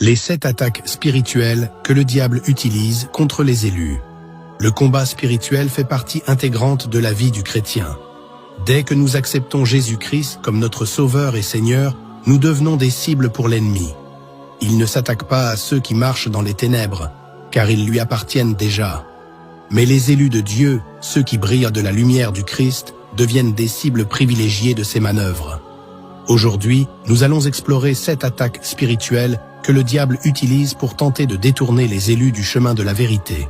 Les 7 attaques spirituelles que le diable utilise contre les élus. Le combat spirituel fait partie intégrante de la vie du chrétien. Dès que nous acceptons Jésus-Christ comme notre Sauveur et Seigneur, nous devenons des cibles pour l'ennemi. Il ne s'attaque pas à ceux qui marchent dans les ténèbres, car ils lui appartiennent déjà. Mais les élus de Dieu, ceux qui brillent de la lumière du Christ, deviennent des cibles privilégiées de ses manœuvres. Aujourd'hui, nous allons explorer 7 attaques spirituelles que le diable utilise pour tenter de détourner les élus du chemin de la vérité.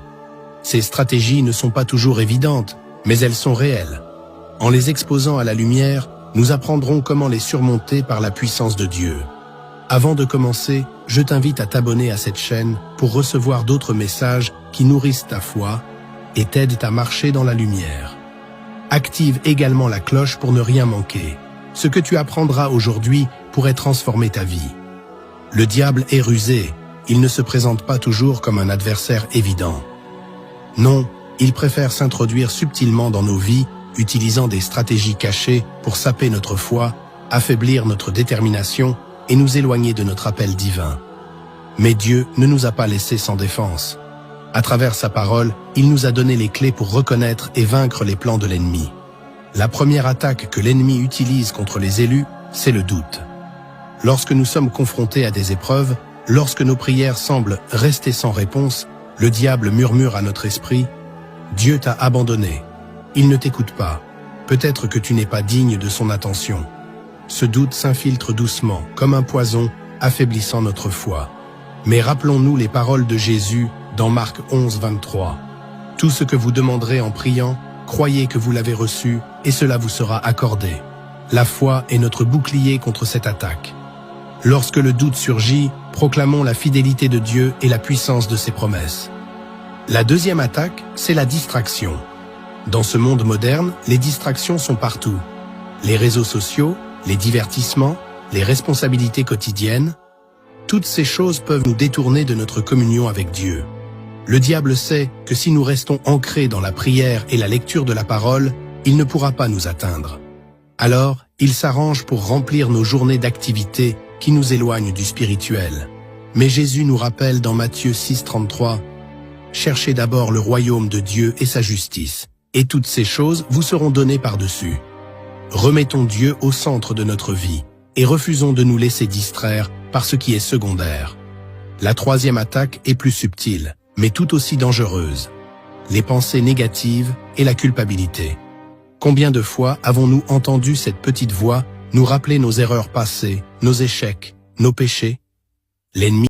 Ces stratégies ne sont pas toujours évidentes, mais elles sont réelles. En les exposant à la lumière, nous apprendrons comment les surmonter par la puissance de Dieu. Avant de commencer, je t'invite à t'abonner à cette chaîne pour recevoir d'autres messages qui nourrissent ta foi et t'aident à marcher dans la lumière. Active également la cloche pour ne rien manquer. Ce que tu apprendras aujourd'hui pourrait transformer ta vie. Le diable est rusé, il ne se présente pas toujours comme un adversaire évident. Non, il préfère s'introduire subtilement dans nos vies, utilisant des stratégies cachées pour saper notre foi, affaiblir notre détermination et nous éloigner de notre appel divin. Mais Dieu ne nous a pas laissés sans défense. À travers sa parole, il nous a donné les clés pour reconnaître et vaincre les plans de l'ennemi. La première attaque que l'ennemi utilise contre les élus, c'est le doute. Lorsque nous sommes confrontés à des épreuves, lorsque nos prières semblent rester sans réponse, le diable murmure à notre esprit « Dieu t'a abandonné, il ne t'écoute pas, peut-être que tu n'es pas digne de son attention ». Ce doute s'infiltre doucement, comme un poison, affaiblissant notre foi. Mais rappelons-nous les paroles de Jésus dans Marc 11, 23. « Tout ce que vous demanderez en priant, croyez que vous l'avez reçu, et cela vous sera accordé. » La foi est notre bouclier contre cette attaque. Lorsque le doute surgit, proclamons la fidélité de Dieu et la puissance de ses promesses. La deuxième attaque, c'est la distraction. Dans ce monde moderne, les distractions sont partout. Les réseaux sociaux, les divertissements, les responsabilités quotidiennes, toutes ces choses peuvent nous détourner de notre communion avec Dieu. Le diable sait que si nous restons ancrés dans la prière et la lecture de la parole, il ne pourra pas nous atteindre. Alors, il s'arrange pour remplir nos journées d'activités qui nous éloignent du spirituel. Mais Jésus nous rappelle dans Matthieu 6, 33, « Cherchez d'abord le royaume de Dieu et sa justice, et toutes ces choses vous seront données par-dessus. » Remettons Dieu au centre de notre vie et refusons de nous laisser distraire par ce qui est secondaire. La troisième attaque est plus subtile, mais tout aussi dangereuse. Les pensées négatives et la culpabilité. Combien de fois avons-nous entendu cette petite voix nous rappeler nos erreurs passées, nos échecs, nos péchés? L'ennemi